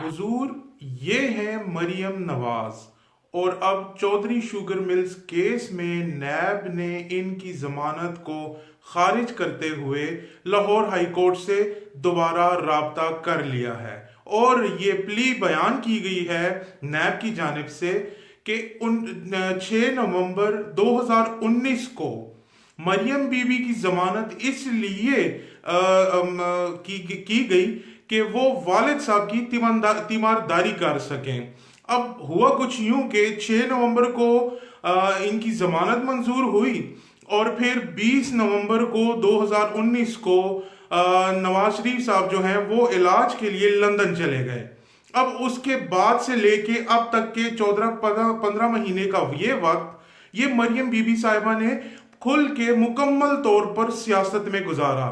हुजूर, ये है मरियम नवाज। और अब चौधरी शुगर मिल्स केस में नैब ने इनकी जमानत को खारिज करते हुए लाहौर हाई कोर्ट से दोबारा राब्ता कर लिया है। और ये प्ली बयान की गई है नैब की जानिब से कि 6 नवंबर 2019 को मरियम बीबी की जमानत इसलिए की गई कि वो वालिद साहब की तीमारदारी कर सकें। अब हुआ कुछ यूं कि 6 नवंबर को इनकी जमानत मंजूर हुई और फिर 20 नवंबर को 2019 को नवाज शरीफ साहब जो हैं वो इलाज के लिए लंदन चले गए। अब उसके बाद से लेके अब तक के 14-15 महीने का ये वक्त ये मरियम बीबी साहिबा ने खुल के मुकम्मल तौर पर सियासत में गुजारा।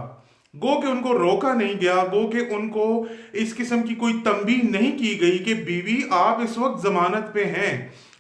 गो के उनको रोका नहीं गया, गो के उनको इस किस्म की कोई तंबीह नहीं की गई कि बीवी आप इस वक्त जमानत पे हैं।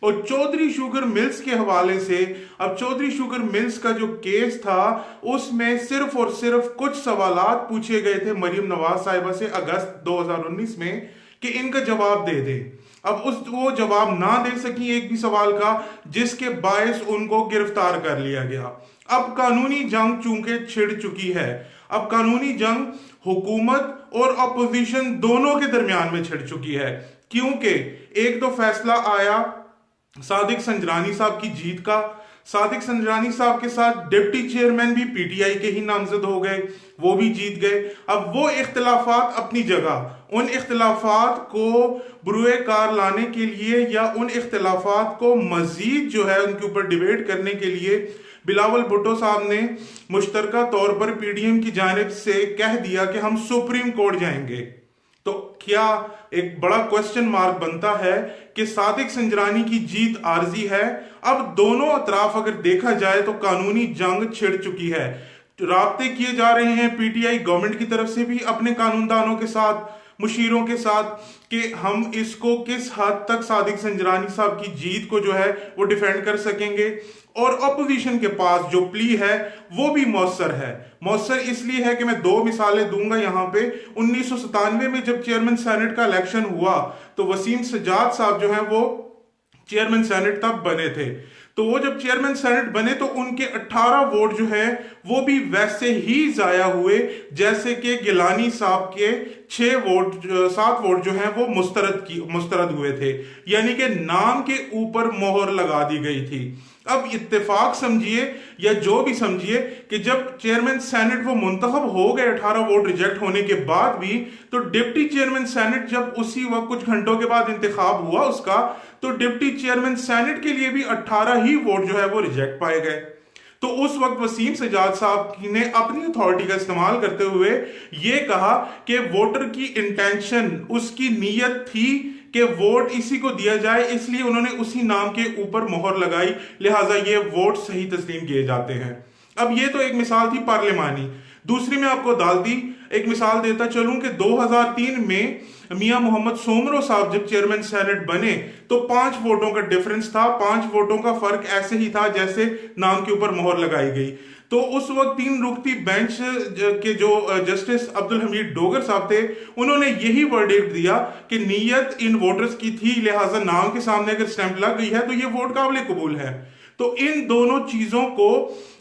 और चौधरी शुगर मिल्स के हवाले से, अब चौधरी शुगर मिल्स का जो केस था उसमें सिर्फ और सिर्फ कुछ सवालात पूछे गए थे मरियम नवाज साहिबा से अगस्त 2019 में कि इनका जवाब दे दे। अब वो जवाब ना दे सकी एक भी सवाल का, जिसके बायस उनको गिरफ्तार कर लिया गया। अब कानूनी जंग चूंकि छिड़ चुकी है, अब कानूनी जंग हुकूमत और अपोजिशन दोनों के दरमियान में छिड़ चुकी है, क्योंकि एक तो फैसला आया सादिक संजरानी साहब की जीत का। सादिक संजरानी साहब के साथ डिप्टी चेयरमैन भी पीटीआई के ही नामजद हो गए, वो भी जीत गए। अब वो इख्तिलाफात अपनी जगह, उन इख्तिलाफात को बुरुए कार लाने के लिए या उन इख्तिलाफात को मजीद जो है उनके ऊपर डिबेट करने के लिए बिलावल भुट्टो साहब ने मुश्तरका तौर पर पीडीएम की जानिब से कह दिया कि हम सुप्रीम कोर्ट जाएंगे। तो क्या एक बड़ा क्वेश्चन मार्क बनता है कि सादिक संजरानी की जीत आर्जी है। अब दोनों अतराफ अगर देखा जाए तो कानूनी जंग छिड़ चुकी है। राब्ते किए जा रहे हैं पीटीआई गवर्नमेंट की तरफ से भी अपने कानूनदानों के साथ, मुशीरों के साथ, कि हम इसको किस हद तक सादिक संजरानी साहब की जीत को जो है वो डिफेंड कर सकेंगे। और अपोजिशन के पास जो प्ली है वो भी मौसर है। मौसर इसलिए है कि मैं दो मिसालें दूंगा यहां पे। 1997 में जब चेयरमैन सेनेट का इलेक्शन हुआ तो वसीम सजाद साहब जो है वो चेयरमैन सेनेट तब बने थे। तो वो जब चेयरमैन सेनेट बने तो उनके 18 वोट जो है वो भी वैसे ही जाया हुए जैसे कि गिलानी साहब के 7 वोट जो हैं वो मुस्तरद हुए थे, यानी कि नाम के ऊपर मोहर लगा दी गई थी। अब इत्तेफाक समझिए या जो भी समझिए कि जब चेयरमैन सेनेट वो मुंतखब हो गए 18 वोट रिजेक्ट होने के बाद भी, तो डिप्टी चेयरमैन सेनेट जब उसी वक्त कुछ घंटों के बाद इंतखाब हुआ उसका, तो डिप्टी चेयरमैन सेनेट के लिए भी 18 ही वोट जो है वो रिजेक्ट पाए गए। तो उस वक्त वसीम सजाद साहब ने अपनी अथॉरिटी का इस्तेमाल करते हुए ये कहा कि वोटर की इंटेंशन, उसकी नीयत थी कि वोट इसी को दिया जाए, इसलिए उन्होंने उसी नाम के ऊपर मोहर लगाई, लिहाजा ये वोट सही तस्लीम किए जाते हैं। अब ये तो एक मिसाल थी पार्लिमानी। दूसरी में आपको अदालती एक मिसाल देता चलूं कि 2003 में मियां मोहम्मद सोमरो साहब जब चेयरमैन सेनेट बने तो 5 वोटों का डिफरेंस था। 5 वोटों का फर्क ऐसे ही था जैसे नाम के ऊपर मोहर लगाई गई। तो उस वक्त 3 रुकती बेंच के जो जस्टिस अब्दुल हमीद डोगर साहब थे, उन्होंने यही वर्डिक्ट दिया कि नीयत इन वोटर्स की थी, लिहाजा नाम के सामने अगर स्टैंप लग गई है तो ये वोट काबिल कबूल है। तो इन दोनों चीजों को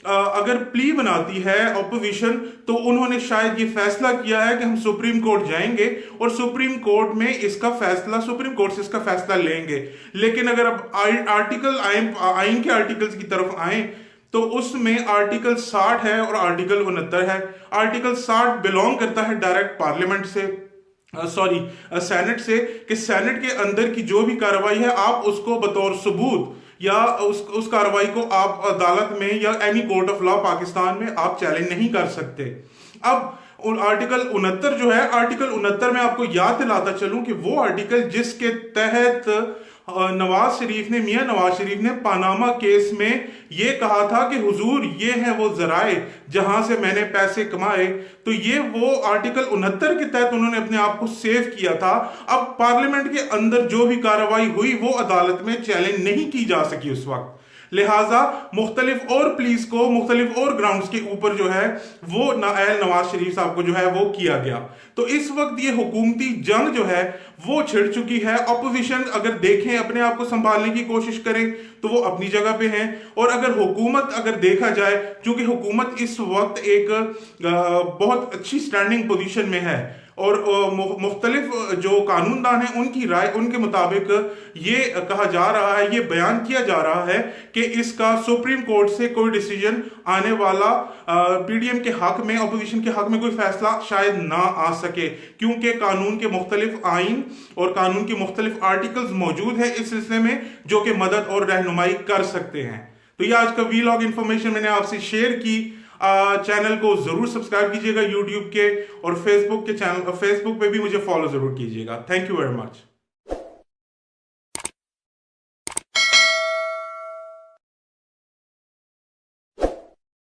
अगर प्ली बनाती है अपोजिशन, तो उन्होंने शायद ये फैसला किया है कि हम सुप्रीम कोर्ट जाएंगे और सुप्रीम कोर्ट में इसका फैसला, सुप्रीम कोर्ट से इसका फैसला लेंगे। लेकिन अगर अब आइन के आर्टिकल्स की तरफ आए तो उसमें आर्टिकल 60 है और आर्टिकल 69 है। आर्टिकल 60 बिलोंग करता है डायरेक्ट पार्लियामेंट से, सेनेट से, कि सेनेट के अंदर की जो भी कार्रवाई है आप उसको बतौर सबूत या उस कार्रवाई को आप अदालत में या any court of law Pakistan में आप चैलेंज नहीं कर सकते। अब आर्टिकल 69 जो है, आर्टिकल 69 में आपको याद दिलाता चलूं कि वो आर्टिकल जिसके तहत मियां नवाज शरीफ ने पानामा केस में ये कहा था कि हुजूर ये है वो जराए जहां से मैंने पैसे कमाए, तो ये वो आर्टिकल 69 के तहत उन्होंने अपने आप को सेव किया था। अब पार्लियामेंट के अंदर जो भी कार्रवाई हुई वो अदालत में चैलेंज नहीं की जा सकी उस वक्त। लिहाजा मुख्तलिफ और प्लीज को मुख्तलिफ और ग्राउंड्स के ऊपर जो है वो नवाज शरीफ साहब को जो है वो किया गया। तो इस वक्त ये हुकूमती जंग जो है वो छिड़ चुकी है। अपोजिशन अगर देखें, अपने आप को संभालने की कोशिश करें तो वो अपनी जगह पे हैं, और अगर हुकूमत अगर देखा जाए, क्योंकि हुकूमत इस वक्त एक बहुत अच्छी स्टैंडिंग पोजीशन में है, और मुख्तलिफ जो कानूनदान हैं उनकी राय, उनके मुताबिक ये कहा जा रहा है, ये बयान किया जा रहा है कि इसका सुप्रीम कोर्ट से कोई डिसीजन आने वाला पीडीएम के हक में, अपोजिशन के हक में कोई फैसला शायद ना आ सके, क्योंकि कानून के मुख्तलिफ आइन और कानून के मुख्तलिफ आर्टिकल्स मौजूद है इस सिलसिले में जो कि मदद और रहनुमाई कर सकते हैं। तो ये आज का वीलॉग इंफॉर्मेशन मैंने आपसे शेयर की। चैनल को जरूर सब्सक्राइब कीजिएगा यूट्यूब के, और फेसबुक के चैनल, फेसबुक पे भी मुझे फॉलो जरूर कीजिएगा। Thank you very much.